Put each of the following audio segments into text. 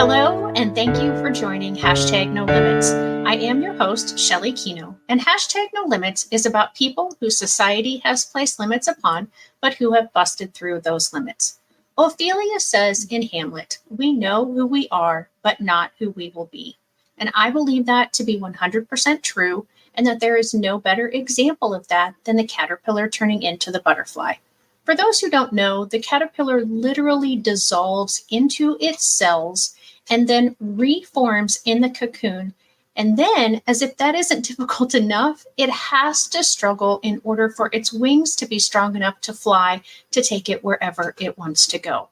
Hello, and thank you for joining Hashtag No Limits. I am your host, Shelley Kino, and Hashtag No Limits is about people whose society has placed limits upon, but who have busted through those limits. Ophelia says in Hamlet, "We know who we are, but not who we will be." And I believe that to be 100% true, and that there is no better example of that than the caterpillar turning into the butterfly. For those who don't know, the caterpillar literally dissolves into its cells and then reforms in the cocoon. And then, as if that isn't difficult enough, it has to struggle in order for its wings to be strong enough to fly to take it wherever it wants to go.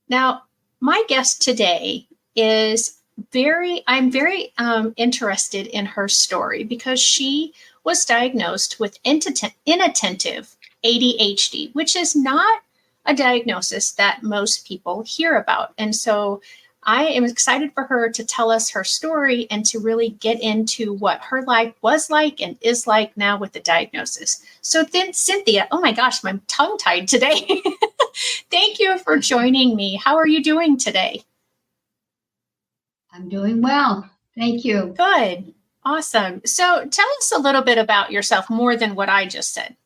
Now, my guest today is I'm very interested in her story because she was diagnosed with inattentive ADHD, which is not a diagnosis that most people hear about. And so I am excited for her to tell us her story and to really get into what her life was like and is like now with the diagnosis. So then, Cynthia, oh my gosh, I'm tongue-tied today. Thank you for joining me. How are you doing today? I'm doing well. Thank you. Good. Awesome. So tell us a little bit about yourself, more than what I just said.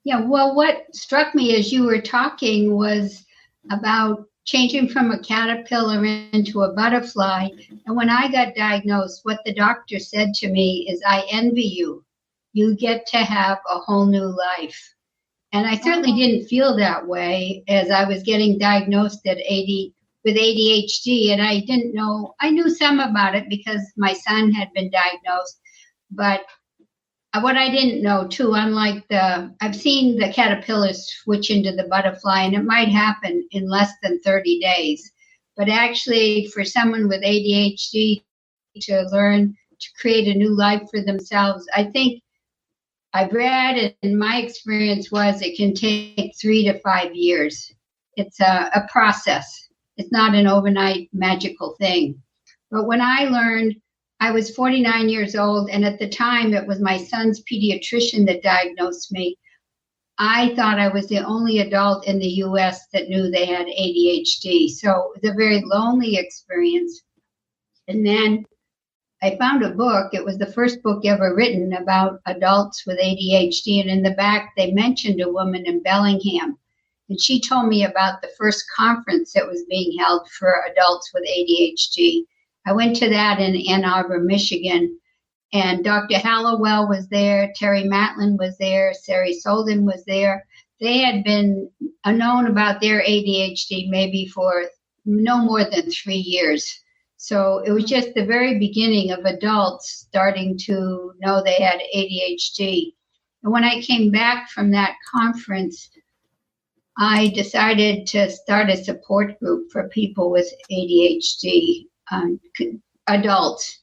Yeah, well, what struck me as you were talking was about changing from a caterpillar into a butterfly. And when I got diagnosed, what the doctor said to me is, "I envy you. You get to have a whole new life." And I certainly didn't feel that way as I was getting diagnosed with ADHD. And I didn't know, I knew some about it because my son had been diagnosed. But what I didn't know too, I've seen the caterpillar switch into the butterfly, and it might happen in less than 30 days. But actually, for someone with ADHD to learn to create a new life for themselves, I think I've read, and my experience was it can take 3 to 5 years. It's a process. It's not an overnight magical thing. But when I learned, I was 49 years old, and at the time it was my son's pediatrician that diagnosed me. I thought I was the only adult in the US that knew they had ADHD. So it was a very lonely experience. And then I found a book. It was the first book ever written about adults with ADHD. And in the back, they mentioned a woman in Bellingham. And she told me about the first conference that was being held for adults with ADHD. I went to that in Ann Arbor, Michigan, and Dr. Hallowell was there, Terry Matlin was there, Sari Solden was there. They had been known about their ADHD maybe for no more than 3 years. So it was just the very beginning of adults starting to know they had ADHD. And when I came back from that conference, I decided to start a support group for people with ADHD. Adults.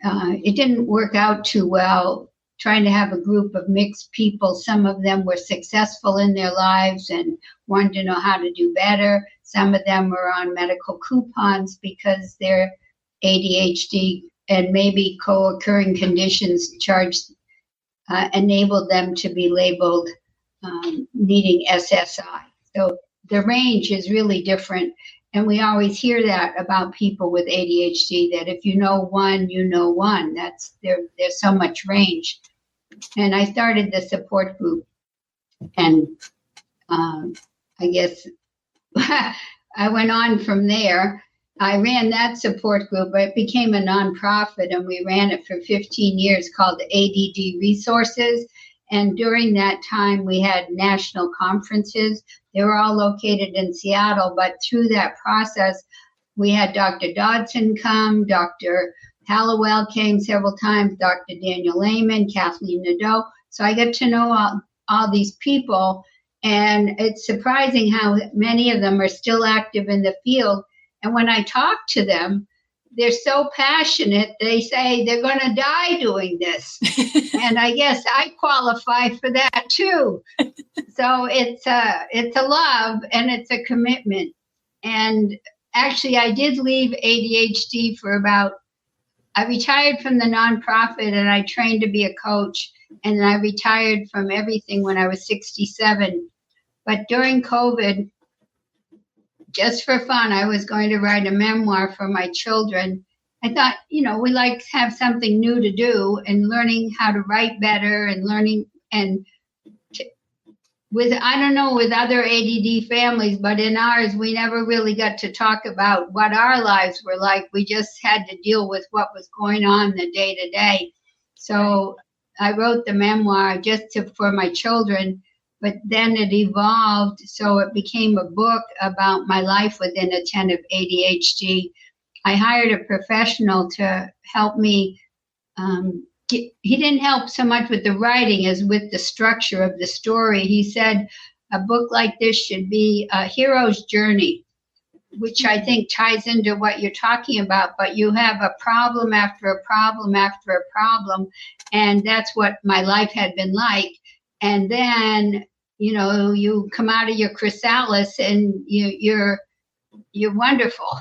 It didn't work out too well trying to have a group of mixed people. Some of them were successful in their lives and wanted to know how to do better. Some of them were on medical coupons because their ADHD and maybe co-occurring conditions enabled them to be labeled needing SSI. So the range is really different. And we always hear that about people with ADHD, that if you know one, you know one. There's so much range. And I started the support group. And I guess I went on from there. I ran that support group. It became a nonprofit, and we ran it for 15 years called ADD Resources. And during that time, we had national conferences. They were all located in Seattle, but through that process, we had Dr. Dodson come, Dr. Hallowell came several times, Dr. Daniel Lehman, Kathleen Nadeau. So I got to know all these people, and it's surprising how many of them are still active in the field. And when I talk to them, they're so passionate, they say they're going to die doing this. And I guess I qualify for that too. So it's a love and it's a commitment. And actually, I did leave ADHD I retired from the nonprofit and I trained to be a coach. And I retired from everything when I was 67. But during COVID, just for fun, I was going to write a memoir for my children. I thought, we like to have something new to do, and learning how to write better and learning I don't know with other ADD families, but in ours, we never really got to talk about what our lives were like. We just had to deal with what was going on the day to day. So I wrote the memoir for my children, but then it evolved. So it became a book about my life with inattentive ADHD. I hired a professional to help me. He didn't help so much with the writing as with the structure of the story. He said a book like this should be a hero's journey, which I think ties into what you're talking about. But you have a problem after a problem after a problem, and that's what my life had been like. And then, you come out of your chrysalis and you're wonderful.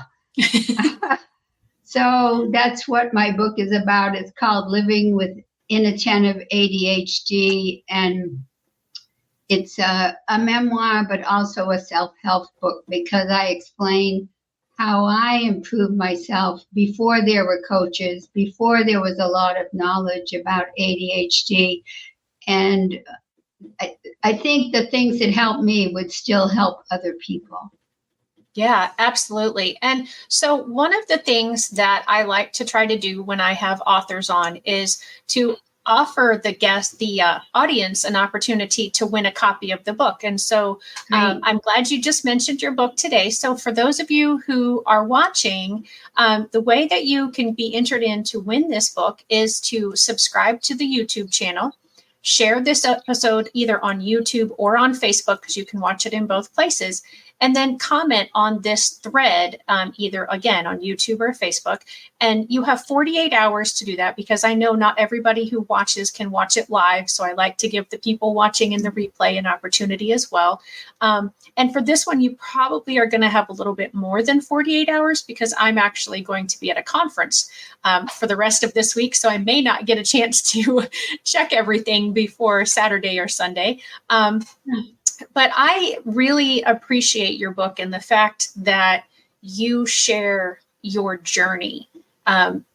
So that's what my book is about. It's called Living with Inattentive ADHD, and it's a memoir, but also a self-help book, because I explain how I improved myself before there were coaches, before there was a lot of knowledge about ADHD. And I think the things that helped me would still help other people. Yeah, absolutely. And so one of the things that I like to try to do when I have authors on is to offer the audience, an opportunity to win a copy of the book. And so I'm glad you just mentioned your book today. So for those of you who are watching, the way that you can be entered in to win this book is to subscribe to the YouTube channel, share this episode either on YouTube or on Facebook, because you can watch it in both places, and then comment on this thread, either again on YouTube or Facebook. And you have 48 hours to do that, because I know not everybody who watches can watch it live. So I like to give the people watching in the replay an opportunity as well. And for this one, you probably are going to have a little bit more than 48 hours, because I'm actually going to be at a conference for the rest of this week. So I may not get a chance to check everything before Saturday or Sunday. But I really appreciate your book and the fact that you share your journey,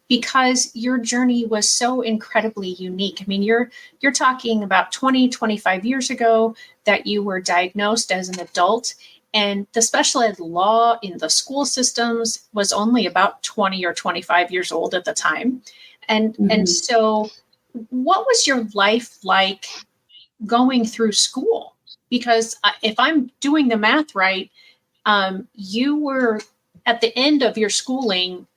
because your journey was so incredibly unique. I mean, you're talking about 25 years ago that you were diagnosed as an adult, and the special ed law in the school systems was only about 20 or 25 years old at the time. And so what was your life like going through school? Because if I'm doing the math right, you were at the end of your schooling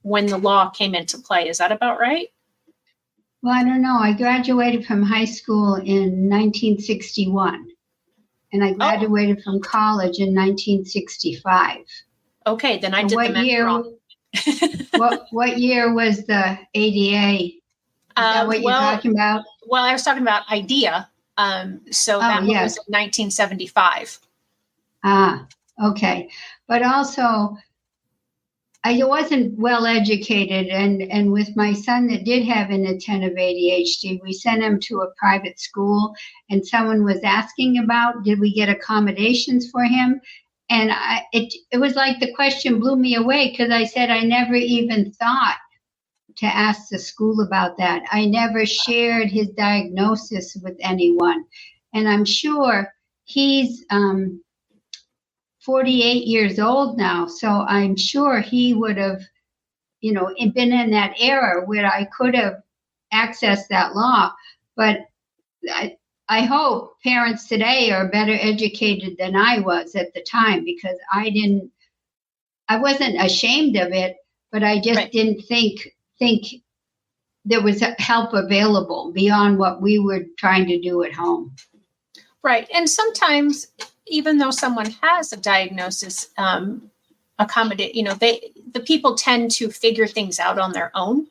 when the law came into play. Is that about right? Well, I don't know. I graduated from high school in 1961, and I graduated from college in 1965. Okay, then I did the math wrong. What year was the ADA? Is that what you're talking about? Well, I was talking about IDEA. So that was in 1975. Okay. But also, I wasn't well educated, and with my son that did have inattentive ADHD, we sent him to a private school, and someone was asking about, did we get accommodations for him? And it was like the question blew me away, because I said I never even thought to ask the school about that. I never shared his diagnosis with anyone. And I'm sure he's 48 years old now. So I'm sure he would have, been in that era where I could have accessed that law. But I hope parents today are better educated than I was at the time, because I wasn't ashamed of it, but I just didn't think there was help available beyond what we were trying to do at home. Right. And sometimes, even though someone has a diagnosis, the people tend to figure things out on their own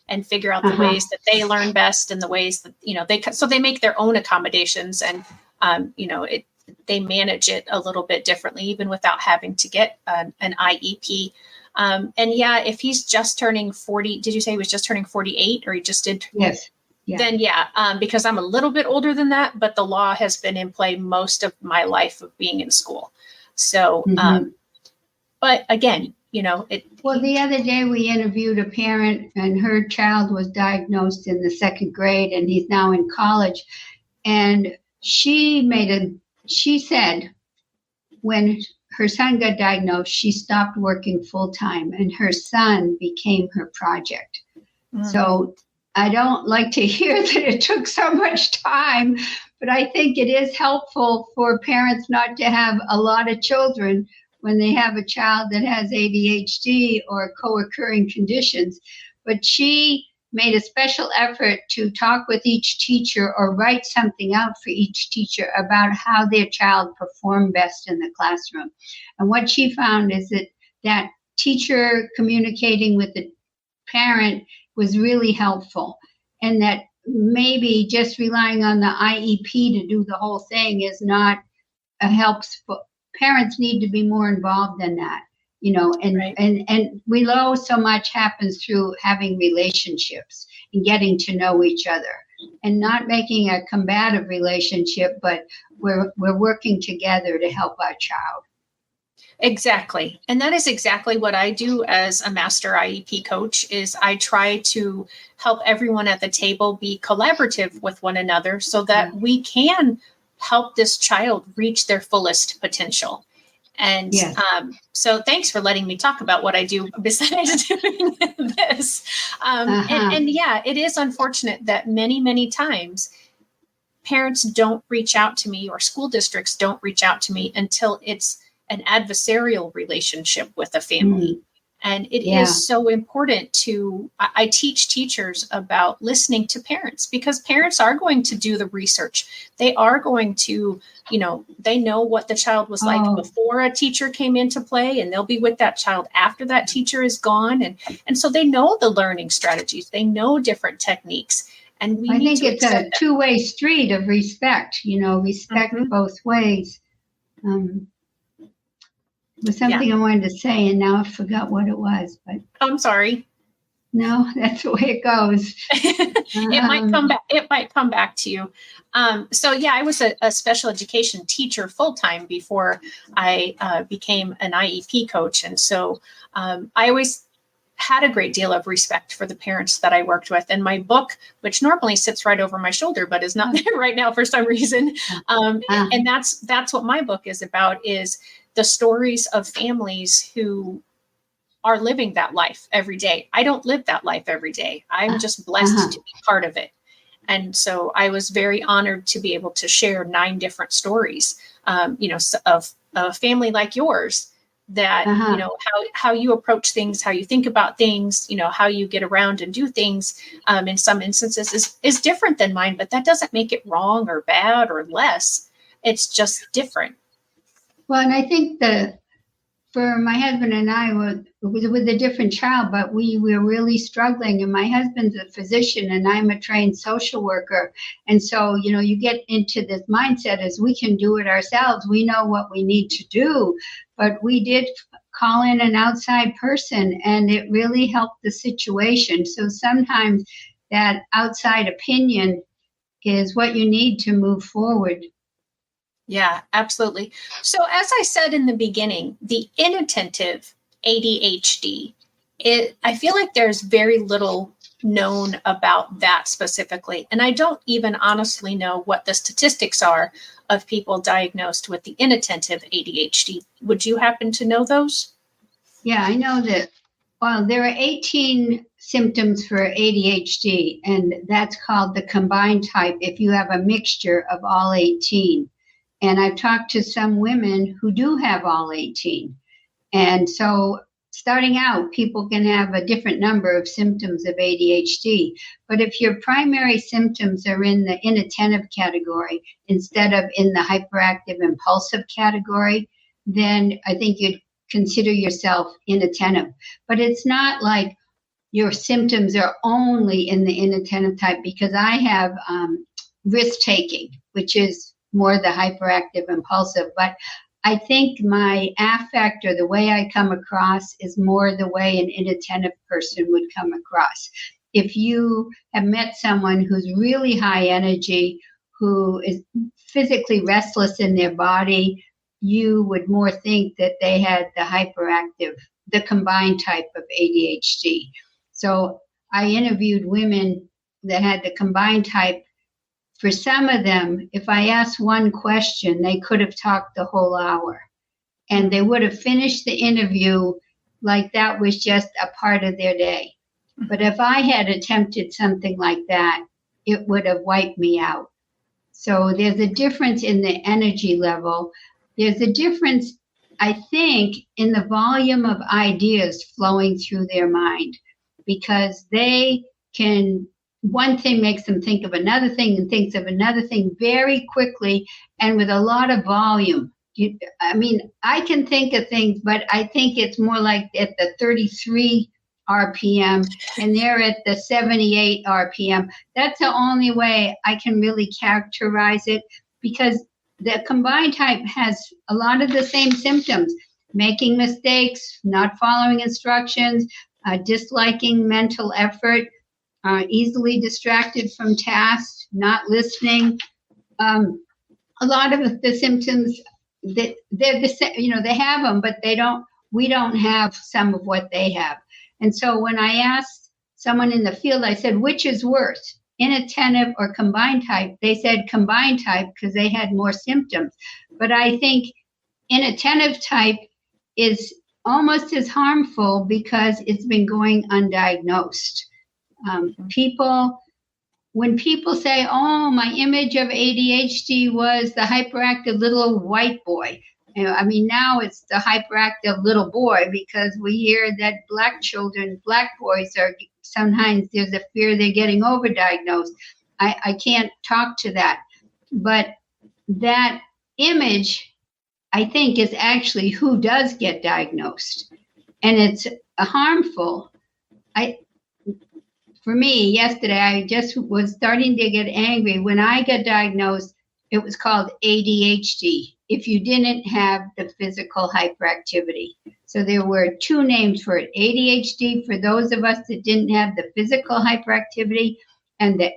and figure out the ways that they learn best, and the ways that, so they make their own accommodations, and, they manage it a little bit differently, even without having to get an IEP. If he's just turning 40, did you say he was just turning 48, or he just did? Yes. Yeah. Then because I'm a little bit older than that, but the law has been in play most of my life of being in school. So, But again, Well, the other day we interviewed a parent, and her child was diagnosed in the second grade, and he's now in college. And she said when her son got diagnosed, she stopped working full time, and her son became her project. So I don't like to hear that it took so much time, but I think it is helpful for parents not to have a lot of children when they have a child that has ADHD or co-occurring conditions. But she made a special effort to talk with each teacher or write something out for each teacher about how their child performed best in the classroom. And what she found is that teacher communicating with the parent was really helpful, and that maybe just relying on the IEP to do the whole thing is not helps. Parents need to be more involved in that, and, Right. and we know so much happens through having relationships and getting to know each other, and not making a combative relationship, but we're working together to help our child. Exactly. And that is exactly what I do as a master IEP coach. Is I try to help everyone at the table be collaborative with one another so that we can help this child reach their fullest potential. And Yes. So thanks for letting me talk about what I do besides doing this. And yeah, it is unfortunate that many, many times parents don't reach out to me, or school districts don't reach out to me until it's an adversarial relationship with a family. And it is so important I teach teachers about listening to parents, because parents are going to do the research. They are going to, they know what the child was like before a teacher came into play, and they'll be with that child after that teacher is gone. And so they know the learning strategies. They know different techniques. And I think it's a two-way street of respect, respect both ways. Was something I wanted to say, and now I forgot what it was. But I'm sorry. No, that's the way it goes. It might come back. It might come back to you. So yeah, I was a special education teacher full time before I became an IEP coach, and so I always had a great deal of respect for the parents that I worked with. And my book, which normally sits right over my shoulder, but is not there right now for some reason, and that's what my book is about, is the stories of families who are living that life every day. I don't live that life every day. I'm just blessed to be part of it. And so I was very honored to be able to share 9 different stories, of a family like yours, that, how you approach things, how you think about things, how you get around and do things, in some instances is different than mine, but that doesn't make it wrong or bad or less. It's just different. Well, and I think for my husband and I, was with a different child, but we were really struggling. And my husband's a physician and I'm a trained social worker. And so, you get into this mindset as we can do it ourselves. We know what we need to do, but we did call in an outside person, and it really helped the situation. So sometimes that outside opinion is what you need to move forward. Yeah, absolutely. So as I said in the beginning, the inattentive ADHD, I feel like there's very little known about that specifically. And I don't even honestly know what the statistics are of people diagnosed with the inattentive ADHD. Would you happen to know those? Yeah, I know that. Well, there are 18 symptoms for ADHD, and that's called the combined type if you have a mixture of all 18. And I've talked to some women who do have all 18. And so starting out, people can have a different number of symptoms of ADHD. But if your primary symptoms are in the inattentive category instead of in the hyperactive impulsive category, then I think you'd consider yourself inattentive. But it's not like your symptoms are only in the inattentive type, because I have risk-taking, which is more the hyperactive impulsive. But I think my affect, or the way I come across, is more the way an inattentive person would come across. If you have met someone who's really high energy, who is physically restless in their body, you would more think that they had the combined type of ADHD. So I interviewed women that had the combined type. For some of them, if I asked one question, they could have talked the whole hour, and they would have finished the interview like that was just a part of their day. But if I had attempted something like that, it would have wiped me out. So there's a difference in the energy level. There's a difference, I think, in the volume of ideas flowing through their mind, because one thing makes them think of another thing and thinks of another thing very quickly and with a lot of volume. I can think of things, but I think it's more like at the 33 RPM and they're at the 78 RPM. That's the only way I can really characterize it, because the combined type has a lot of the same symptoms: making mistakes, not following instructions, disliking mental effort, easily distracted from tasks, not listening. A lot of the symptoms that they're the same, they have them, but we don't have some of what they have. And so when I asked someone in the field, I said, which is worse, inattentive or combined type? They said combined type because they had more symptoms. But I think inattentive type is almost as harmful because it's been going undiagnosed. When people say, oh, my image of ADHD was the hyperactive little white boy. Now it's the hyperactive little boy, because we hear that black boys are sometimes there's a fear they're getting overdiagnosed. I can't talk to that. But that image, I think, is actually who does get diagnosed. And it's harmful. For me, yesterday, I just was starting to get angry. When I got diagnosed, it was called ADHD, if you didn't have the physical hyperactivity. So there were two names for it: ADHD for those of us that didn't have the physical hyperactivity, and the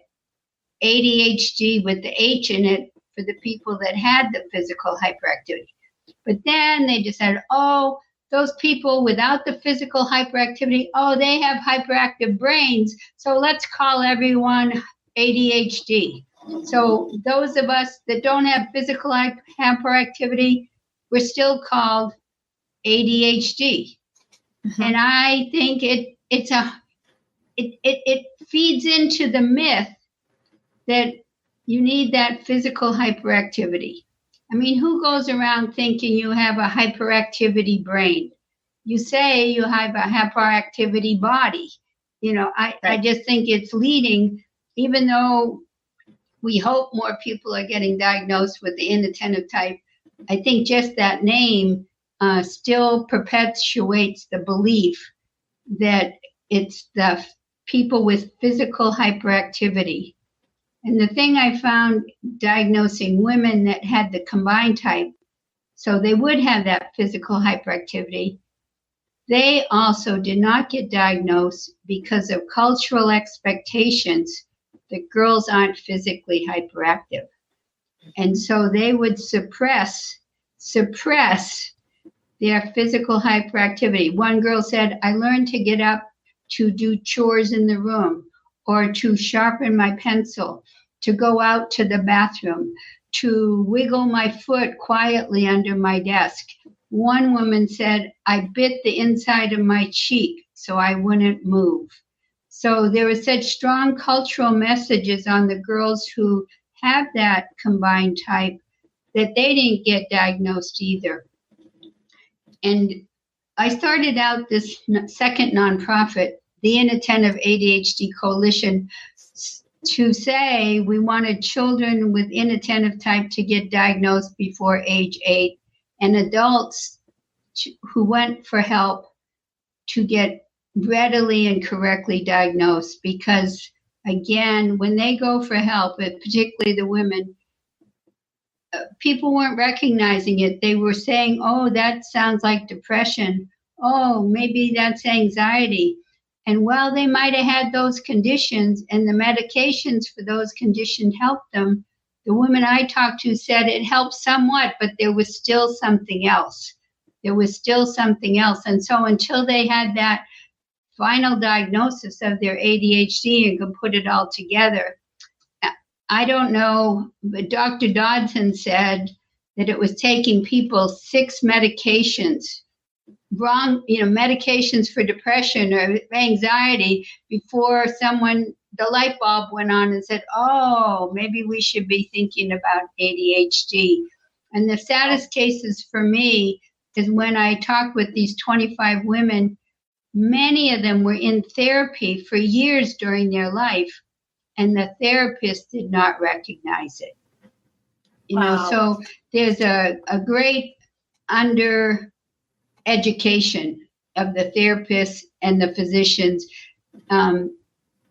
ADHD with the H in it for the people that had the physical hyperactivity. But then they decided, oh, those people without the physical hyperactivity, they have hyperactive brains, so let's call everyone ADHD. So those of us that don't have physical hyperactivity, we're still called ADHD. Mm-hmm. And I think it feeds into the myth that you need that physical hyperactivity. Who goes around thinking you have a hyperactivity brain? You say you have a hyperactivity body. I just think it's leading, even though we hope more people are getting diagnosed with the inattentive type. I think just that name still perpetuates the belief that it's the people with physical hyperactivity. And the thing I found diagnosing women that had the combined type, so they would have that physical hyperactivity, they also did not get diagnosed because of cultural expectations that girls aren't physically hyperactive. And so they would suppress their physical hyperactivity. One girl said, I learned to get up to do chores in the room, or to sharpen my pencil, to go out to the bathroom, to wiggle my foot quietly under my desk. One woman said, I bit the inside of my cheek so I wouldn't move. So there were such strong cultural messages on the girls who have that combined type that they didn't get diagnosed either. And I started out this second nonprofit, the Inattentive ADHD Coalition, to say we wanted children with inattentive type to get diagnosed before age 8, and adults who went for help to get readily and correctly diagnosed. Because again, when they go for help, particularly the women, people weren't recognizing it. They were saying, oh, that sounds like depression. Oh, maybe that's anxiety. And while they might have had those conditions and the medications for those conditions helped them, the women I talked to said it helped somewhat, but there was still something else. And so until they had that final diagnosis of their ADHD and could put it all together, I don't know, but Dr. Dodson said that it was taking people 6 medications, medications for depression or anxiety before the light bulb went on and said, oh, maybe we should be thinking about ADHD. And the saddest cases for me is when I talked with these 25 women, many of them were in therapy for years during their life, and the therapist did not recognize it. So there's a great under education of the therapists and the physicians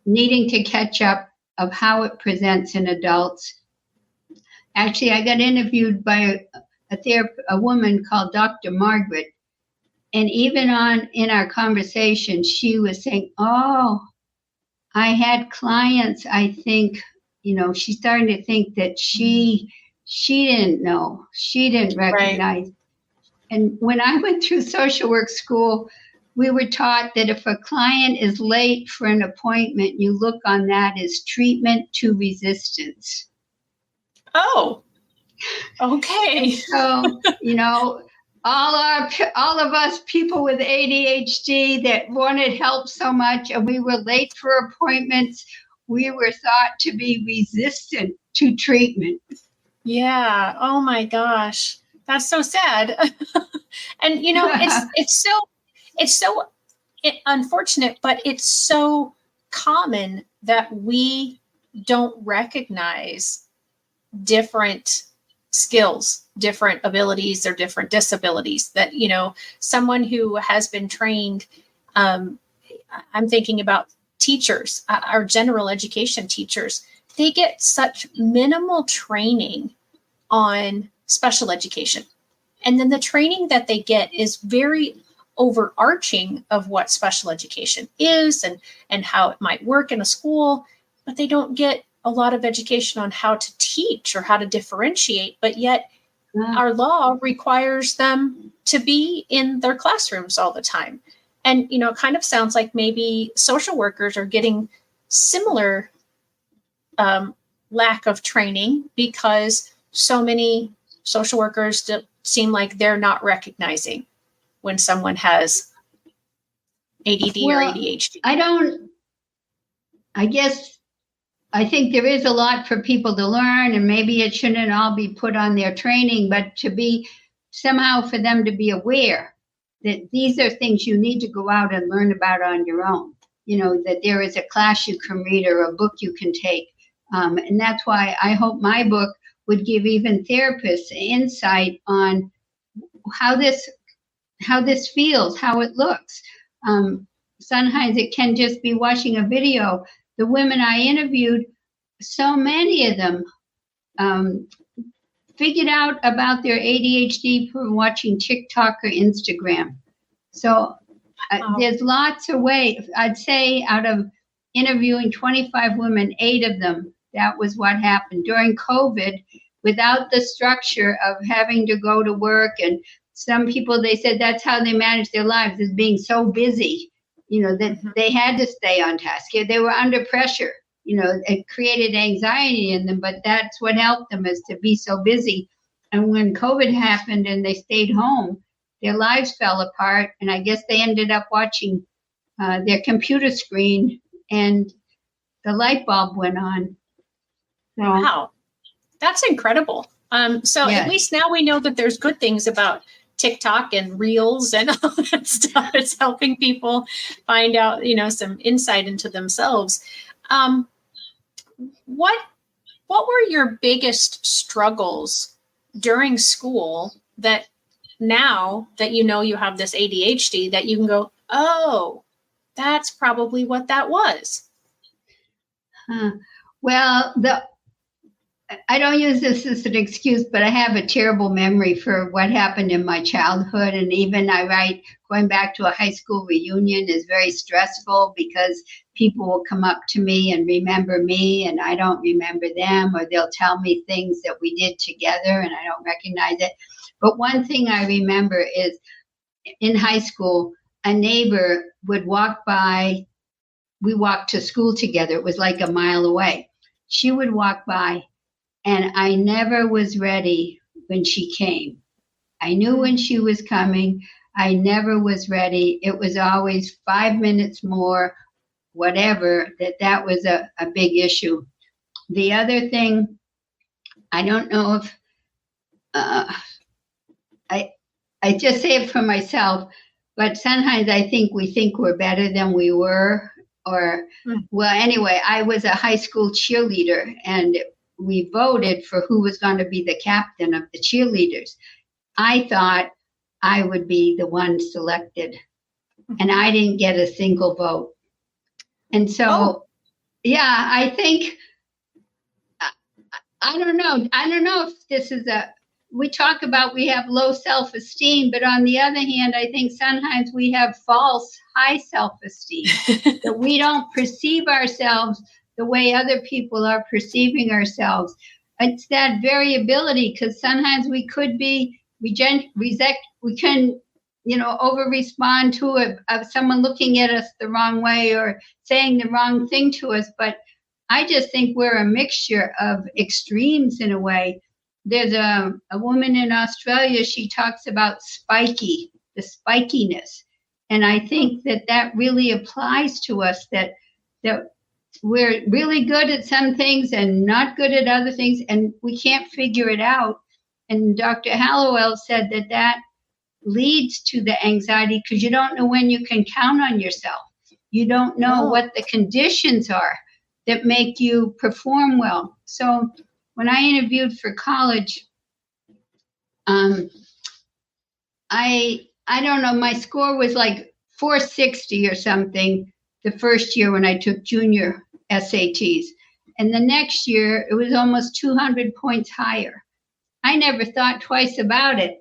needing to catch up of how it presents in adults. Actually, I got interviewed by a woman called Dr. Margaret, and even in our conversation, she was saying, oh, I had clients, I think, she's starting to think that she didn't know, she didn't recognize. Right. And when I went through social work school, we were taught that if a client is late for an appointment, you look on that as treatment to resistance. Oh, okay. So, all of us people with ADHD that wanted help so much and we were late for appointments, we were thought to be resistant to treatment. Yeah. Oh my gosh. That's so sad. And it's so unfortunate, but it's so common that we don't recognize different skills, different abilities, or different disabilities that, someone who has been trained, I'm thinking about teachers, our general education teachers, they get such minimal training on special education. And then the training that they get is very overarching of what special education is and how it might work in a school, but they don't get a lot of education on how to teach or how to differentiate, but yet our law requires them to be in their classrooms all the time. And, it kind of sounds like maybe social workers are getting similar lack of training because so many social workers seem like they're not recognizing when someone has ADD or ADHD. I think there is a lot for people to learn, and maybe it shouldn't all be put on their training, but to be somehow for them to be aware that these are things you need to go out and learn about on your own. That there is a class you can read or a book you can take. And that's why I hope my book would give even therapists insight on how this feels, how it looks. Sometimes it can just be watching a video. The women I interviewed, so many of them figured out about their ADHD from watching TikTok or Instagram. So there's lots of ways. I'd say out of interviewing 25 women, 8 of them, that was what happened. During COVID, without the structure of having to go to work, and some people, they said that's how they managed their lives, is being so busy, that they had to stay on task. They were under pressure, it created anxiety in them, but that's what helped them, is to be so busy. And when COVID happened and they stayed home, their lives fell apart. And I guess they ended up watching their computer screen and the light bulb went on. So, wow. That's incredible. So yes. At least now we know that there's good things about TikTok and Reels and all that stuff. It's helping people find out, some insight into themselves. What were your biggest struggles during school that now that you have this ADHD that you can go, oh, that's probably what that was? Well, I don't use this as an excuse, but I have a terrible memory for what happened in my childhood. And even I write, going back to a high school reunion is very stressful because people will come up to me and remember me and I don't remember them, or they'll tell me things that we did together and I don't recognize it. But one thing I remember is in high school, a neighbor would walk by. We walked to school together. It was like a mile away. She would walk by and I never was ready when she came. I knew when she was coming. I never was ready. It was always 5 minutes more, whatever, that was a big issue. The other thing, I don't know if I just say it for myself, but sometimes I think we think we're better than we were. Well, anyway, I was a high school cheerleader and we voted for who was going to be the captain of the cheerleaders. I thought I would be the one selected, and I didn't get a single vote. And so, yeah, I think, I don't know. I don't know if this is we talk about we have low self-esteem, but on the other hand, I think sometimes we have false high self-esteem, that we don't perceive ourselves the way other people are perceiving ourselves. It's that variability, because sometimes we could be we can, over respond to someone looking at us the wrong way or saying the wrong thing to us. But I just think we're a mixture of extremes in a way. There's a woman in Australia, she talks about the spikiness. And I think that really applies to us, that we're really good at some things and not good at other things, and we can't figure it out. And Dr. Hallowell said that leads to the anxiety, because you don't know when you can count on yourself. You don't know what the conditions are that make you perform well. So when I interviewed for college, I don't know, my score was like 460 or something the first year when I took junior SATs. And the next year, it was almost 200 points higher. I never thought twice about it.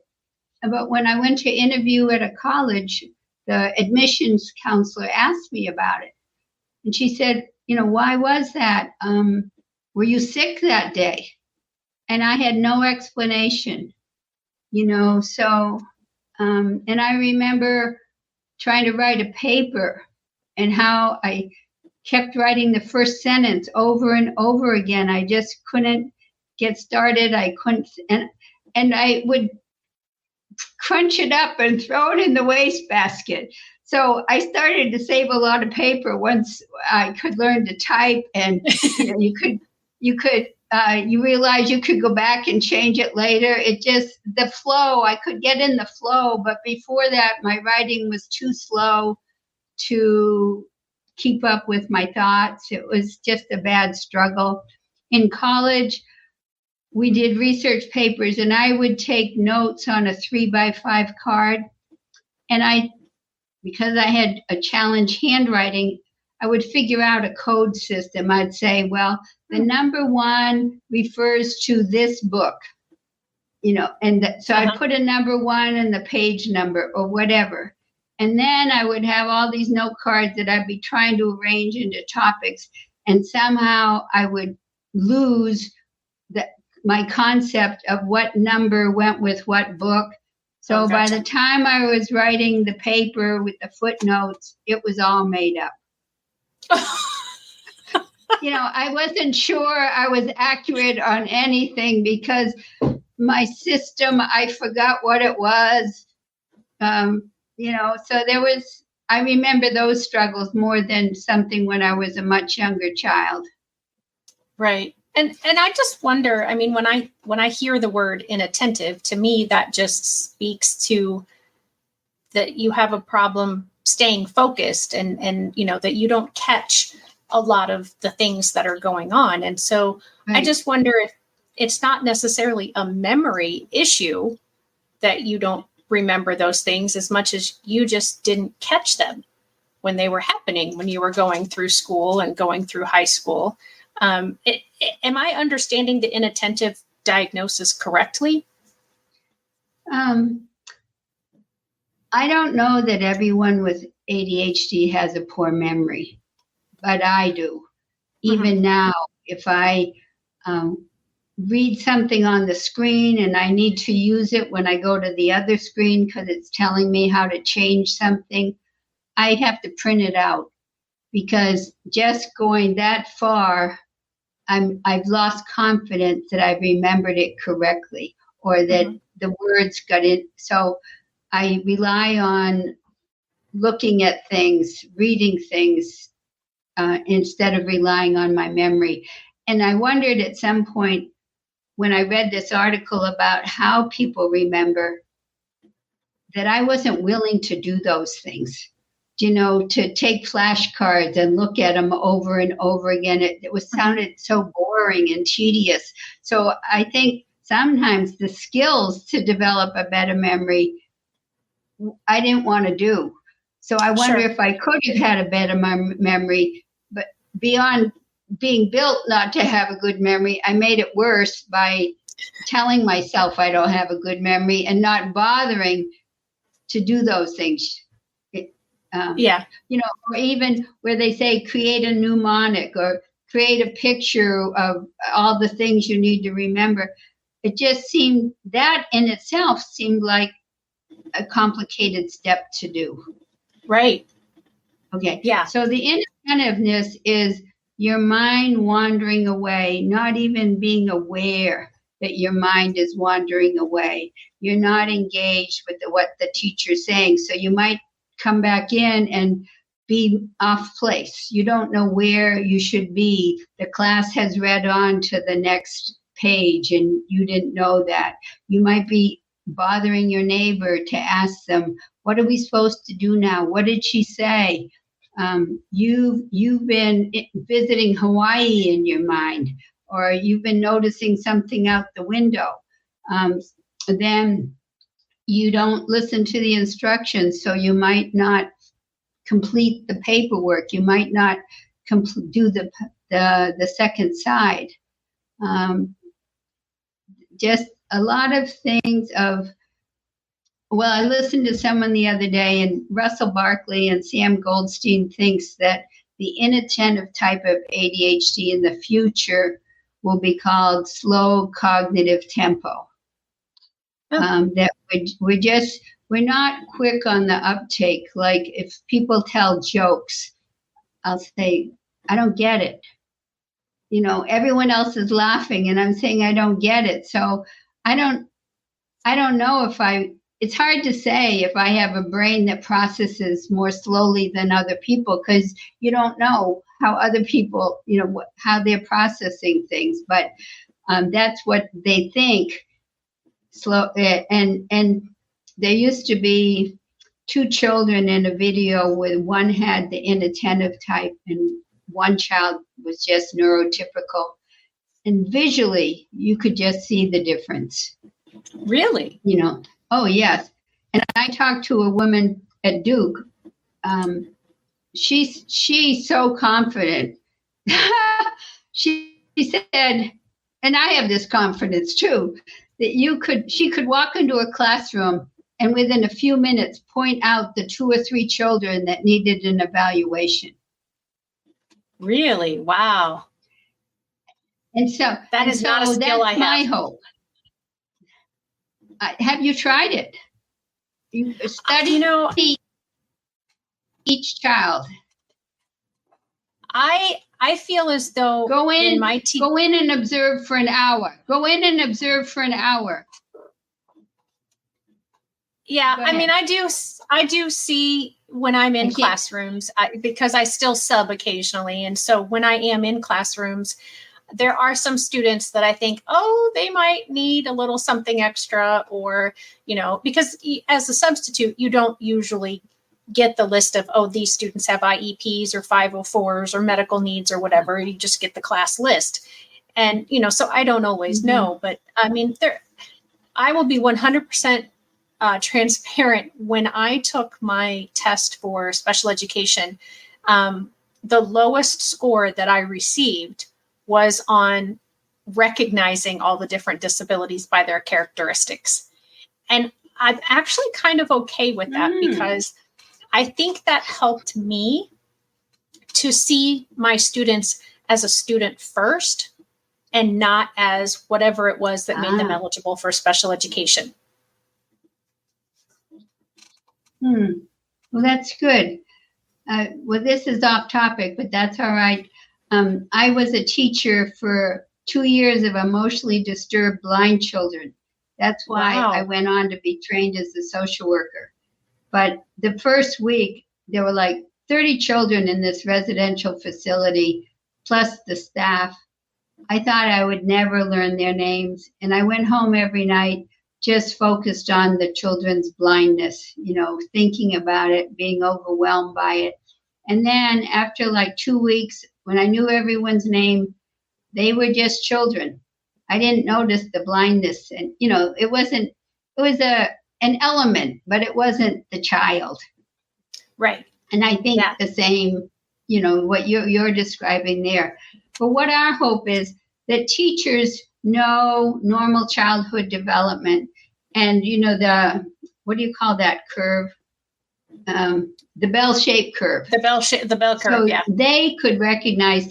But when I went to interview at a college, the admissions counselor asked me about it. And she said, why was that? Were you sick that day? And I had no explanation, so, and I remember trying to write a paper and how I kept writing the first sentence over and over again. I just couldn't get started. I couldn't, and I would crunch it up and throw it in the wastebasket. So I started to save a lot of paper once I could learn to type, and you realize you could go back and change it later. It just, the flow, I could get in the flow, but before that, my writing was too slow to keep up with my thoughts. It was just a bad struggle. In college, we did research papers, and I would take notes on a 3x5 card. And because I had a challenge handwriting, I would figure out a code system. I'd say, well, the number 1 refers to this book, so I'd put a number 1 and the page number or whatever. And then I would have all these note cards that I'd be trying to arrange into topics. And somehow I would lose my concept of what number went with what book. So by the time I was writing the paper with the footnotes, it was all made up. I wasn't sure I was accurate on anything because my system, I forgot what it was. So I remember those struggles more than something when I was a much younger child. Right. And I just wonder, I mean, when I hear the word inattentive, to me, that just speaks to that you have a problem staying focused and that you don't catch a lot of the things that are going on. And so I just wonder if it's not necessarily a memory issue that you don't remember those things as much as you just didn't catch them when they were happening, when you were going through school and going through high school. Am I understanding the inattentive diagnosis correctly? I don't know that everyone with ADHD has a poor memory, but I do. Mm-hmm. Even now, if I read something on the screen and I need to use it when I go to the other screen because it's telling me how to change something, I have to print it out, because just going that far, I've lost confidence that I've remembered it correctly, or that the words got in. So I rely on looking at things, reading things, instead of relying on my memory. And I wondered at some point when I read this article about how people remember, that I wasn't willing to do those things. To take flashcards and look at them over and over again. It was sounded so boring and tedious. So I think sometimes the skills to develop a better memory, I didn't want to do. So I wonder if I could have had a better memory, but beyond being built not to have a good memory, I made it worse by telling myself I don't have a good memory and not bothering to do those things. Or even where they say create a mnemonic or create a picture of all the things you need to remember. It just seemed, that in itself seemed like a complicated step to do. Right. Okay. Yeah. So the inattentiveness is your mind wandering away, not even being aware that your mind is wandering away. You're not engaged with what the teacher's saying. So you might come back in and be off place. You don't know where you should be. The class has read on to the next page and you didn't know that. You might be bothering your neighbor to ask them, what are we supposed to do now? What did she say? You've been visiting Hawaii in your mind, or you've been noticing something out the window. Then you don't listen to the instructions, so you might not complete the paperwork. You might not do the second side. Just a lot of things of, well, I listened to someone the other day, and Russell Barkley and Sam Goldstein thinks that the inattentive type of ADHD in the future will be called slow cognitive tempo. That we're not quick on the uptake. Like if people tell jokes, I'll say, I don't get it. Everyone else is laughing and I'm saying I don't get it. So I don't know it's hard to say if I have a brain that processes more slowly than other people, because you don't know how other people, how they're processing things. But that's what they think. Slow, and there used to be two children in a video where one had the inattentive type and one child was just neurotypical. And visually, you could just see the difference. Really? Oh, yes. And I talked to a woman at Duke. She's so confident. She said, and I have this confidence too, that she could walk into a classroom and within a few minutes point out the 2 or 3 children that needed an evaluation. Really? Wow. And so that is not a skill I have. My hope. Have you tried it? You study each child. I feel as though go in and observe for an hour. Yeah, I mean, I do see when I'm in classrooms, because I still sub occasionally, and so when I am in classrooms, there are some students that I think, they might need a little something extra, or because as a substitute, you don't usually get the list of, these students have IEPs or 504s or medical needs or whatever. You just get the class list. And, so I don't always know, but I mean, I will be 100% transparent. When I took my test for special education, the lowest score that I received was on recognizing all the different disabilities by their characteristics. And I'm actually kind of okay with that because I think that helped me to see my students as a student first and not as whatever it was that made them eligible for special education. Well, that's good. Well, this is off topic, but that's all right. I was a teacher for 2 years of emotionally disturbed blind children. That's why I went on to be trained as a social worker. But the first week, there were like 30 children in this residential facility, plus the staff. I thought I would never learn their names. And I went home every night just focused on the children's blindness, thinking about it, being overwhelmed by it. And then after like 2 weeks, when I knew everyone's name, they were just children. I didn't notice the blindness. And, it was an element, but it wasn't the child. Right. And I think the same, what you're describing there. But what our hope is that teachers know normal childhood development and, what do you call that curve? The bell-shaped curve. The bell curve, so they could recognize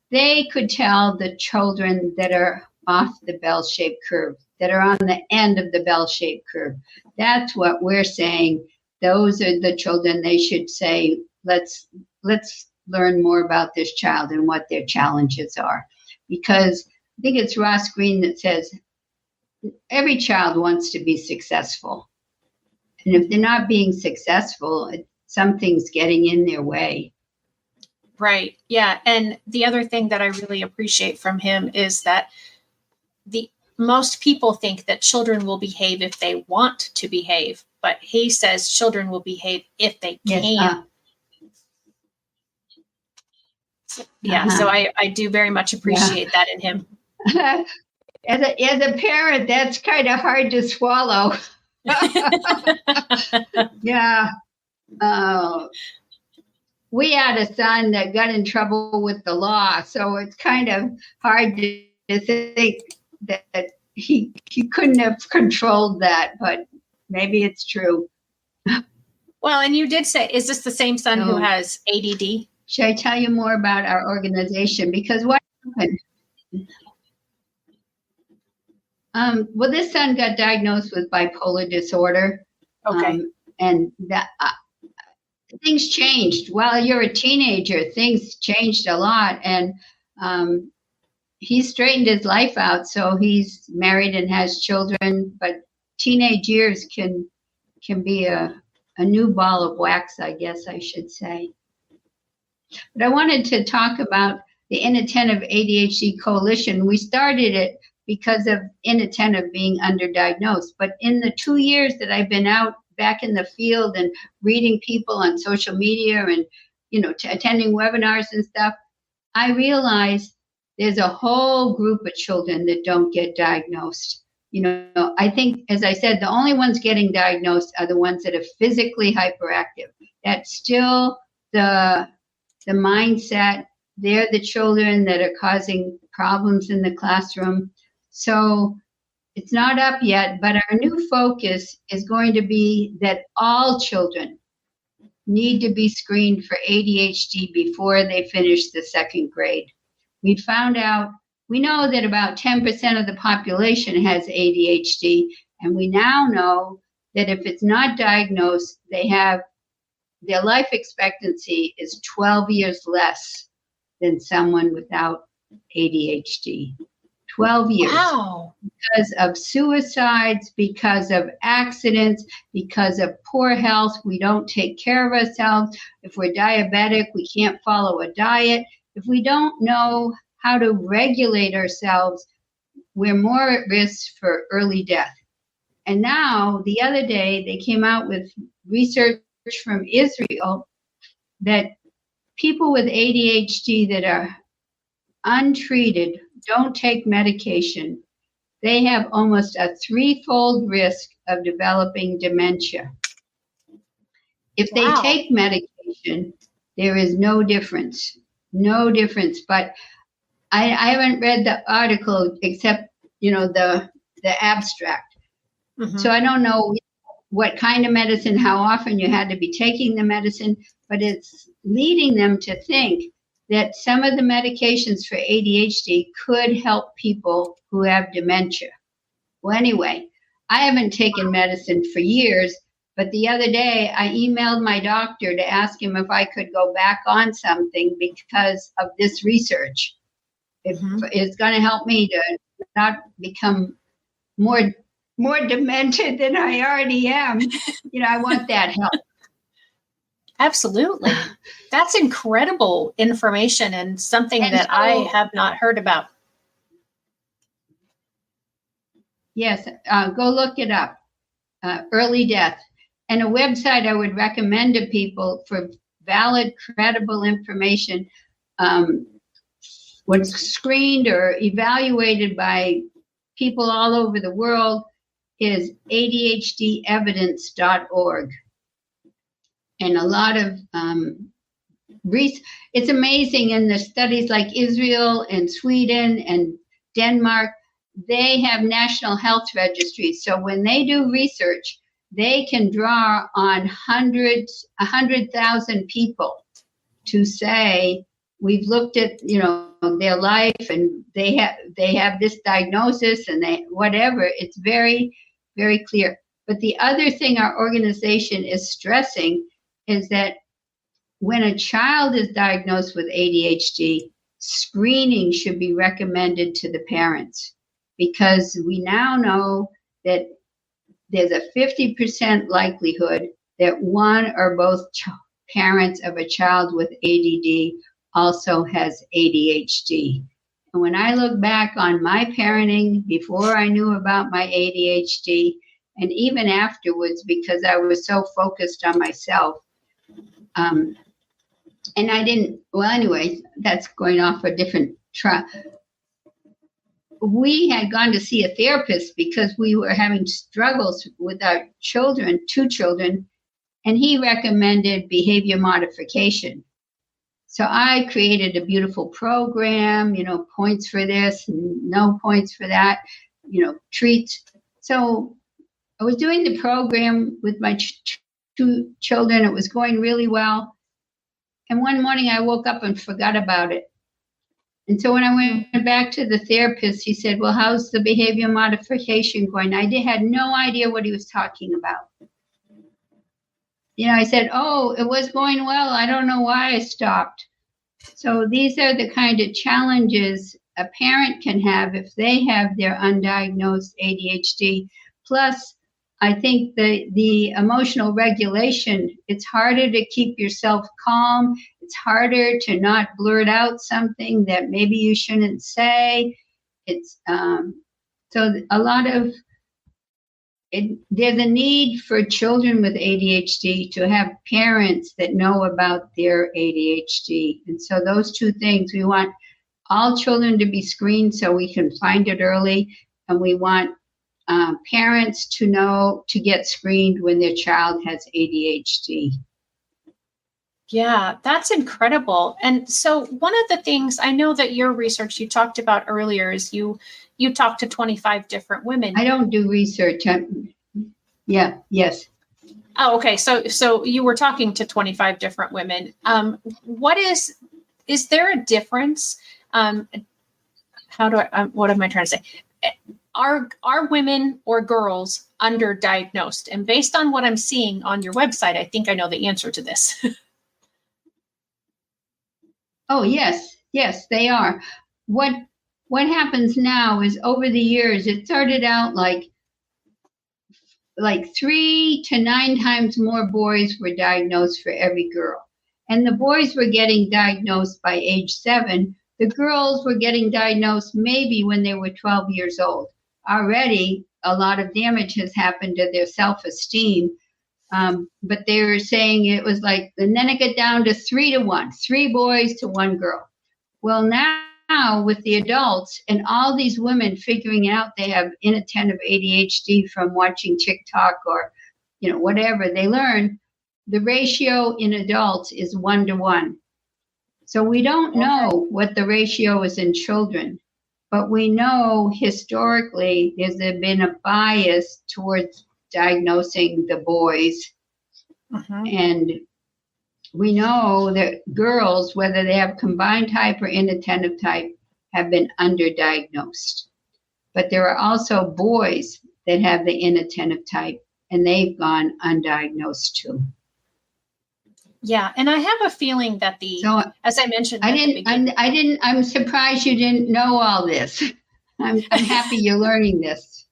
they could tell the children that are off the bell-shaped curve, that are on the end of the bell-shaped curve. That's what we're saying. Those are the children they should say, let's learn more about this child and what their challenges are. Because I think it's Ross Greene that says, every child wants to be successful. And if they're not being successful, something's getting in their way. Right. Yeah. And the other thing that I really appreciate from him is that most people think that children will behave if they want to behave, but he says children will behave if they can. So I do very much appreciate that in him. As a parent, that's kind of hard to swallow. Yeah. We had a son that got in trouble with the law, so it's kind of hard to think that he couldn't have controlled that, but maybe it's true. Well, and you did say, is this the same son who has ADD? Should I tell you more about our organization? Because what happened? Well, this son got diagnosed with bipolar disorder. Okay. And that things changed. While you're a teenager, things changed a lot. And he straightened his life out. So he's married and has children. But teenage years can be a new ball of wax, I guess I should say. But I wanted to talk about the Inattentive ADHD Coalition. We started it because of inattentive being underdiagnosed. But in the 2 years that I've been out back in the field and reading people on social media and, attending webinars and stuff, I realized there's a whole group of children that don't get diagnosed. I think, as I said, the only ones getting diagnosed are the ones that are physically hyperactive. That's still the mindset. They're the children that are causing problems in the classroom. So it's not up yet, but our new focus is going to be that all children need to be screened for ADHD before they finish the second grade. We know that about 10% of the population has ADHD, and we now know that if it's not diagnosed, their life expectancy is 12 years less than someone without ADHD. 12 years. Wow. Because of suicides, because of accidents, because of poor health. We don't take care of ourselves. If we're diabetic, we can't follow a diet. If we don't know how to regulate ourselves, we're more at risk for early death. And now, the other day, they came out with research from Israel that people with ADHD that are untreated, don't take medication, they have almost a 3-fold risk of developing dementia. If they take medication, there is no difference. But I haven't read the article except, the abstract. Mm-hmm. So I don't know what kind of medicine, how often you had to be taking the medicine, but it's leading them to think that some of the medications for ADHD could help people who have dementia. Well, anyway, I haven't taken medicine for years, but the other day I emailed my doctor to ask him if I could go back on something because of this research. It's going to help me to not become more demented than I already am. I want that help. Absolutely. That's incredible information and something that I have not heard about. Yes, go look it up. Early death. And a website I would recommend to people for valid, credible information, was screened or evaluated by people all over the world, is ADHDevidence.org. And a lot of it's amazing in the studies like Israel and Sweden and Denmark, they have national health registries. So when they do research, they can draw on 100,000 people to say, we've looked at, their life and they have this diagnosis and they whatever. It's very, very clear. But the other thing our organization is stressing is that when a child is diagnosed with ADHD, screening should be recommended to the parents, because we now know that there's a 50% likelihood that one or both parents of a child with ADD also has ADHD. And when I look back on my parenting before I knew about my ADHD, and even afterwards, because I was so focused on myself, and I didn't, well, anyway, that's going off a different track. We had gone to see a therapist because we were having struggles with our children, 2 children, and he recommended behavior modification. So I created a beautiful program, points for this, no points for that, treats. So I was doing the program with my 2 children. It was going really well. And one morning I woke up and forgot about it. And so when I went back to the therapist, he said, well, how's the behavior modification going? I had no idea what he was talking about. I said, oh, it was going well. I don't know why I stopped. So these are the kind of challenges a parent can have if they have their undiagnosed ADHD. Plus, I think the emotional regulation, it's harder to keep yourself calm. It's harder to not blurt out something that maybe you shouldn't say. It's so a lot of there's a need for children with ADHD to have parents that know about their ADHD. And so those 2 things, we want all children to be screened so we can find it early, and we want parents to get screened when their child has ADHD. Yeah, that's incredible. And so one of the things I know that your research you talked about earlier is you talked to 25 different women. I don't do research. Yes. Oh, okay. So you were talking to 25 different women. What is there a difference? What am I trying to say? Are women or girls underdiagnosed? And based on what I'm seeing on your website, I think I know the answer to this. Oh, yes, they are. What happens now is over the years, it started out like 3 to 9 times more boys were diagnosed for every girl. And the boys were getting diagnosed by age 7. The girls were getting diagnosed maybe when they were 12 years old. Already, a lot of damage has happened to their self-esteem. But they were saying it was and then it got down to 3 to 1, 3 boys to 1 girl. Well, now with the adults and all these women figuring out they have inattentive ADHD from watching TikTok or, whatever they learn, the ratio in adults is 1 to 1. So we don't know what the ratio is in children, but we know historically there's been a bias towards diagnosing the boys. And we know that girls, whether they have combined type or inattentive type, have been underdiagnosed. But there are also boys that have the inattentive type, and they've gone undiagnosed too. Yeah, and I have a feeling that as I mentioned, I'm surprised you didn't know all this. I'm happy you're learning this.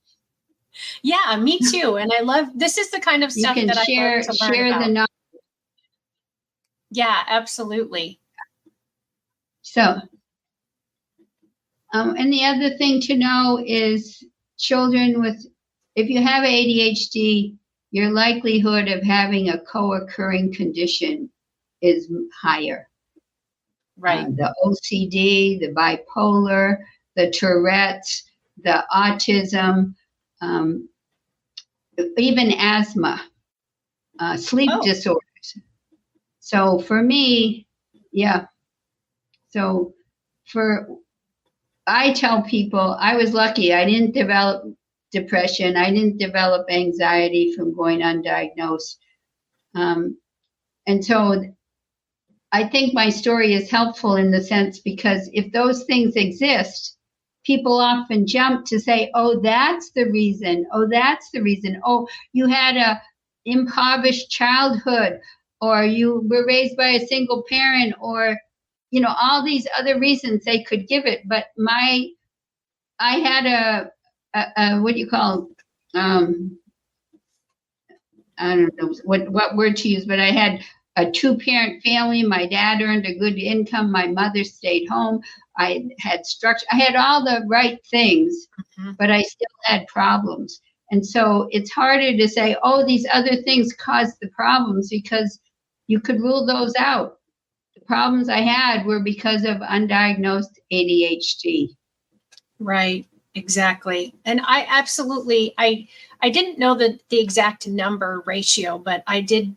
Yeah, me too. And I love, this is the kind of stuff that I love to learn about. The knowledge. Yeah, absolutely. So, and the other thing to know is if you have ADHD, your likelihood of having a co-occurring condition is higher. Right. The OCD, the bipolar, the Tourette's, the autism, even asthma, sleep disorders. So for me, yeah. So I tell people I was lucky. I didn't develop depression. I didn't develop anxiety from going undiagnosed. And so I think my story is helpful in the sense because if those things exist, people often jump to say, oh, that's the reason. Oh, that's the reason. Oh, you had a impoverished childhood, or you were raised by a single parent, or, all these other reasons they could give it. But I had a what do you call, I don't know what word to use, but I had a 2-parent family. My dad earned a good income. My mother stayed home. I had structure. I had all the right things, but I still had problems. And so it's harder to say, oh, these other things caused the problems, because you could rule those out. The problems I had were because of undiagnosed ADHD. Right, exactly. And I didn't know the exact number ratio, but I did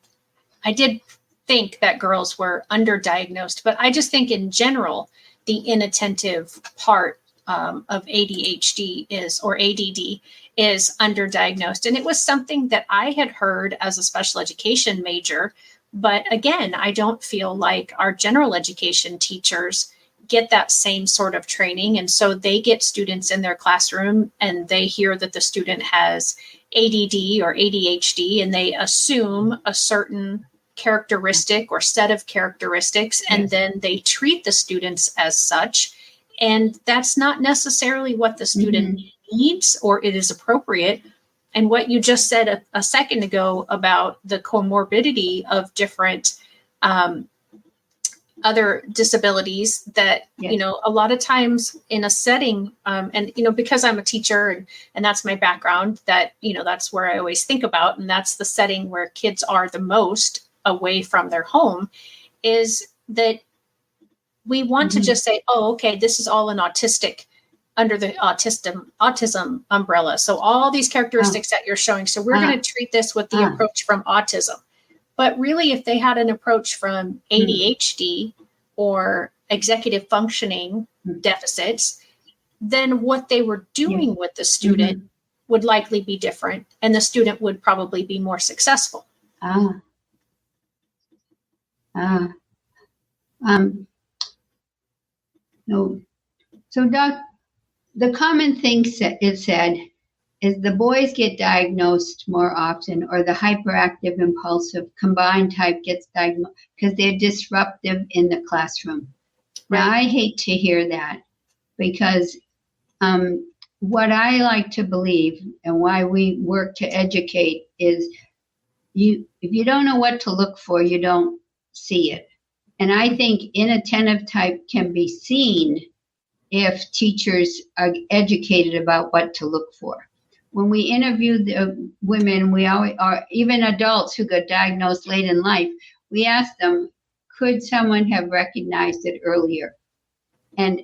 think that girls were underdiagnosed. But I just think in general, the inattentive part of ADHD or ADD is underdiagnosed. And it was something that I had heard as a special education major. But again, I don't feel like our general education teachers get that same sort of training. And so they get students in their classroom and they hear that the student has ADD or ADHD, and they assume a certain characteristic or set of characteristics, and then they treat the students as such. And that's not necessarily what the student needs or it is appropriate. And what you just said a second ago about the comorbidity of different other disabilities that, a lot of times in a setting, and, because I'm a teacher and that's my background, that, that's where I always think about, and that's the setting where kids are the most away from their home, is that we want to just say, oh, okay, this is all an autistic under the autism umbrella. So all these characteristics that you're showing. So we're going to treat this with the approach from autism. But really, if they had an approach from ADHD or executive functioning deficits, then what they were doing with the student would likely be different, and the student would probably be more successful. No. So, Doc, the common thing is said is the boys get diagnosed more often, or the hyperactive impulsive combined type gets diagnosed because they're disruptive in the classroom. Right. Now, I hate to hear that, because what I like to believe and why we work to educate is if you don't know what to look for, you don't see it. And I think inattentive type can be seen if teachers are educated about what to look for. When we interview the women, we always are, even adults who got diagnosed late in life, we ask them, could someone have recognized it earlier? And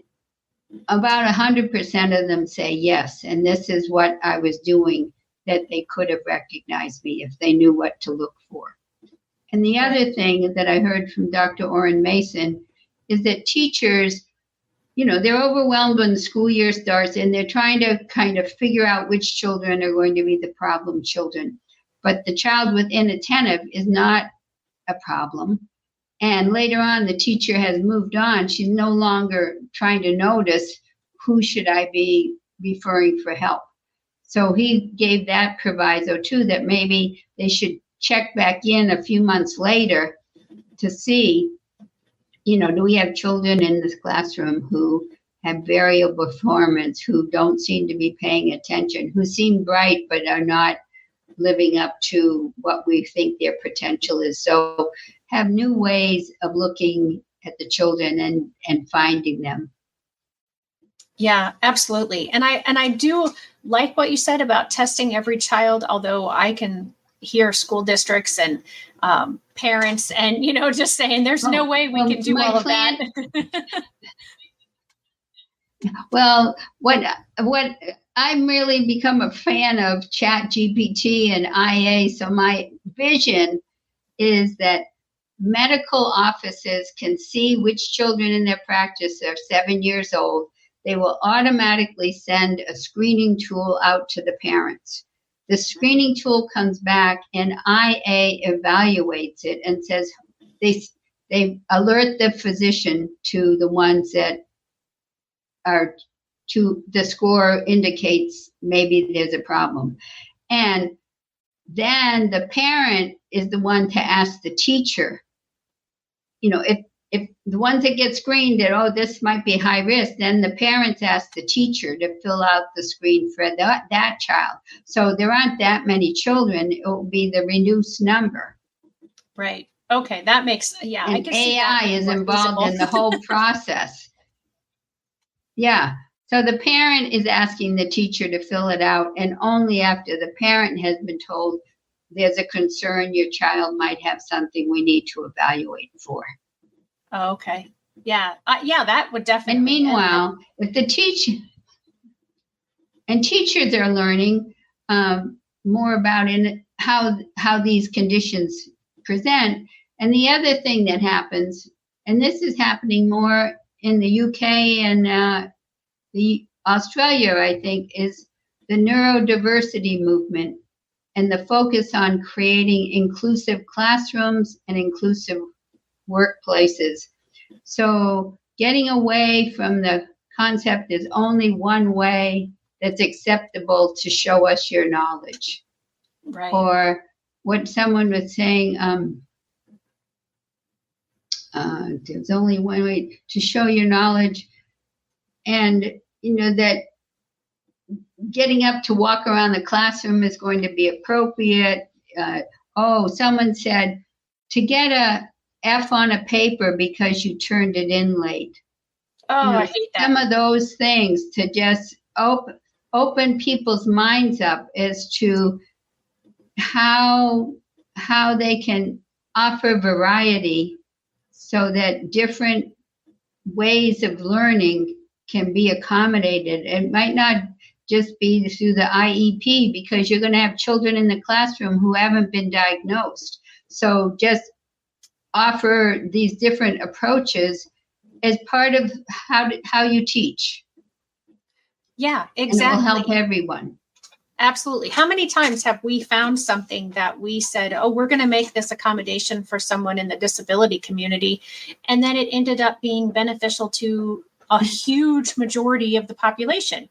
about 100% of them say yes. And this is what I was doing, that they could have recognized me if they knew what to look for. And the other thing that I heard from Dr. Orrin Mason is that teachers, they're overwhelmed when the school year starts, and they're trying to kind of figure out which children are going to be the problem children. but the child with inattentive is not a problem. And later on, the teacher has moved on. She's no longer trying to notice who should I be referring for help. So he gave that proviso too, that maybe they should check back in a few months later to see, do we have children in this classroom who have variable performance, who don't seem to be paying attention, who seem bright but are not living up to what we think their potential is. So have new ways of looking at the children and finding them. Yeah, absolutely. And I do like what you said about testing every child, although I can hear school districts and parents and, just saying there's no way we can do all of that. Well, what I'm really become a fan of Chat GPT and IA. So my vision is that medical offices can see which children in their practice are 7 years old. They will automatically send a screening tool out to the parents. The screening tool comes back and IA evaluates it and says they alert the physician to the ones that are the score indicates maybe there's a problem. And then the parent is the one to ask the teacher, if the ones that get screened that, this might be high risk, then the parents ask the teacher to fill out the screen for that child. So there aren't that many children. It will be the reduced number. Right. Okay. That makes, yeah. And I can see AI is involved in the whole process. Yeah. So the parent is asking the teacher to fill it out, and only after the parent has been told there's a concern your child might have something we need to evaluate for. Oh, okay. Yeah. That would definitely. And meanwhile, if the teachers are learning more about how these conditions present. And the other thing that happens, and this is happening more in the UK and the Australia, I think, is the neurodiversity movement and the focus on creating inclusive classrooms and inclusive workplaces. So getting away from the concept there's only one way that's acceptable to show us your knowledge. Right. Or what someone was saying, there's only one way to show your knowledge. And, that getting up to walk around the classroom is going to be appropriate. Someone said to get a F on a paper because you turned it in late. Oh, I hate that. Some of those things to just open people's minds up as to how they can offer variety so that different ways of learning can be accommodated. It might not just be through the IEP, because you're going to have children in the classroom who haven't been diagnosed. So just offer these different approaches as part of how you teach. Yeah, exactly. And it will help everyone. Absolutely. How many times have we found something that we said, we're going to make this accommodation for someone in the disability community, and then it ended up being beneficial to a huge majority of the population?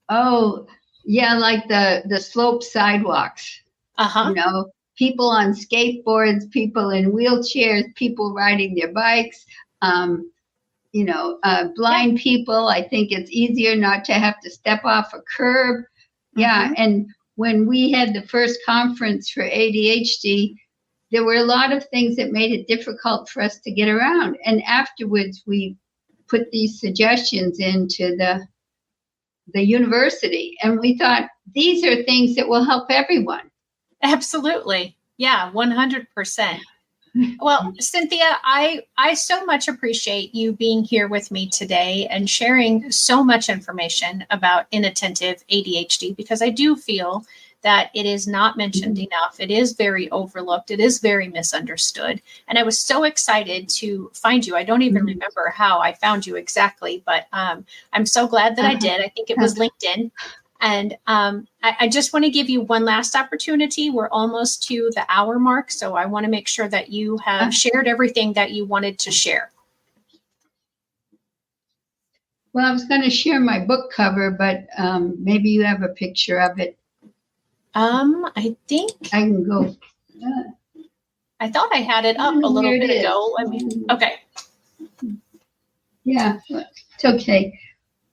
Oh, yeah, like the sloped sidewalks. Uh-huh. People on skateboards, people in wheelchairs, people riding their bikes, blind people. I think it's easier not to have to step off a curb. Yeah. Mm-hmm. And when we had the first conference for ADHD, there were a lot of things that made it difficult for us to get around. And afterwards, we put these suggestions into the university. And we thought, these are things that will help everyone. Absolutely. Yeah, 100%. Well, Cynthia, I so much appreciate you being here with me today and sharing so much information about inattentive ADHD, because I do feel that it is not mentioned enough. It is very overlooked. It is very misunderstood. And I was so excited to find you. I don't even remember how I found you exactly, but I'm so glad that I did. I think it was LinkedIn. And I just want to give you one last opportunity. We're almost to the hour mark, so I want to make sure that you have shared everything that you wanted to share. Well, I was going to share my book cover, but maybe you have a picture of it. I think I can go. I thought I had it up a little bit ago. I mean, okay. Yeah, it's okay.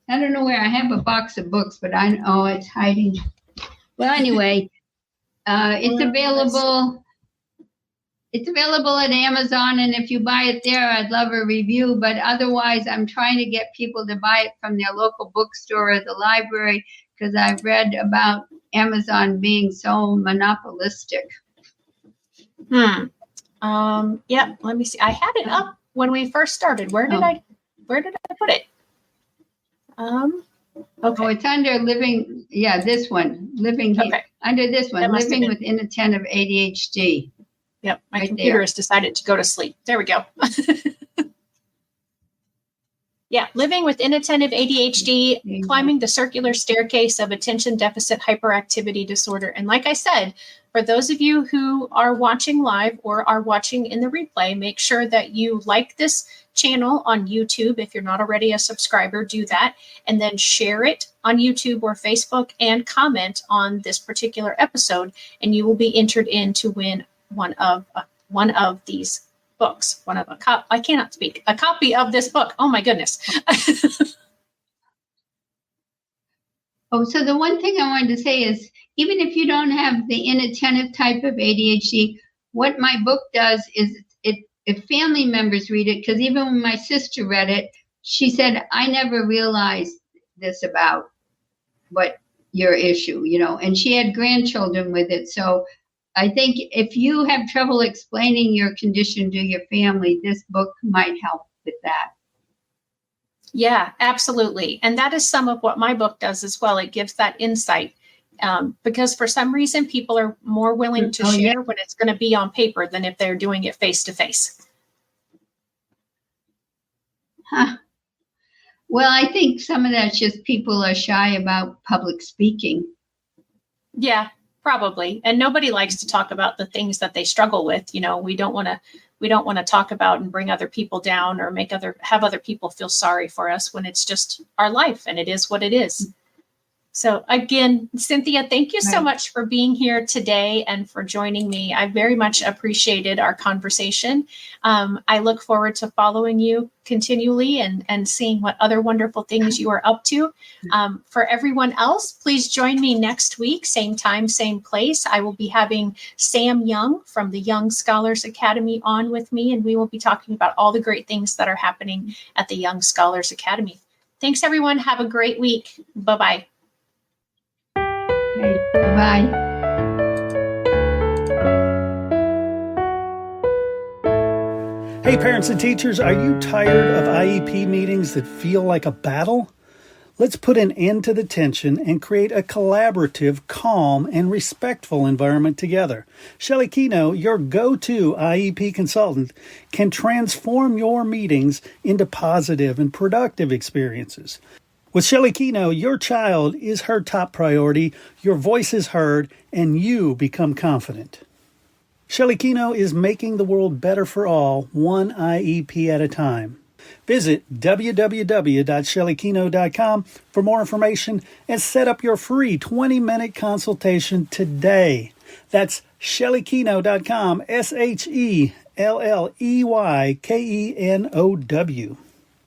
I don't know where I have a box of books, but I know it's hiding. Well, anyway, it's available. It's available at Amazon, and if you buy it there, I'd love a review. But otherwise, I'm trying to get people to buy it from their local bookstore or the library, because I've read about Amazon being so monopolistic. Yeah, let me see. I had it up when we first started. Where did I put it? Okay. Oh, it's under living. Yeah, this one, living. Okay. Under this one, living with inattentive ADHD. Yep, my computer has decided to go to sleep. There we go. Yeah, living with inattentive ADHD, climbing the circular staircase of attention deficit hyperactivity disorder. And like I said, for those of you who are watching live or are watching in the replay, make sure that you like this channel on YouTube. If you're not already a subscriber, do that. And then share it on YouTube or Facebook and comment on this particular episode. And you will be entered in to win one of these books. I cannot speak. A copy of this book. Oh my goodness. So the one thing I wanted to say is, even if you don't have the inattentive type of ADHD, what my book does is if family members read it, because even when my sister read it, she said, I never realized this about what your issue, and she had grandchildren with it. So I think if you have trouble explaining your condition to your family, this book might help with that. Yeah, absolutely. And that is some of what my book does as well. It gives that insight because for some reason, people are more willing to share when it's going to be on paper than if they're doing it face to face. Well, I think some of that's just people are shy about public speaking. Yeah, probably. And nobody likes to talk about the things that they struggle with. We don't want to talk about and bring other people down or have other people feel sorry for us when it's just our life and it is what it is. So again, Cynthia, thank you so much for being here today and for joining me. I very much appreciated our conversation. I look forward to following you continually and seeing what other wonderful things you are up to. For everyone else, please join me next week, same time, same place. I will be having Sam Young from the Young Scholars Academy on with me, and we will be talking about all the great things that are happening at the Young Scholars Academy. Thanks, everyone. Have a great week. Bye-bye. Okay, bye. Hey, parents and teachers, are you tired of IEP meetings that feel like a battle? Let's put an end to the tension and create a collaborative, calm, and respectful environment together. Shelley Keno, your go-to IEP consultant, can transform your meetings into positive and productive experiences. With Shelley Keno, your child is her top priority, your voice is heard, and you become confident. Shelley Keno is making the world better for all, one IEP at a time. Visit www.shelleykeno.com for more information and set up your free 20-minute consultation today. That's shelleykeno.com, SHELLEYKENOW.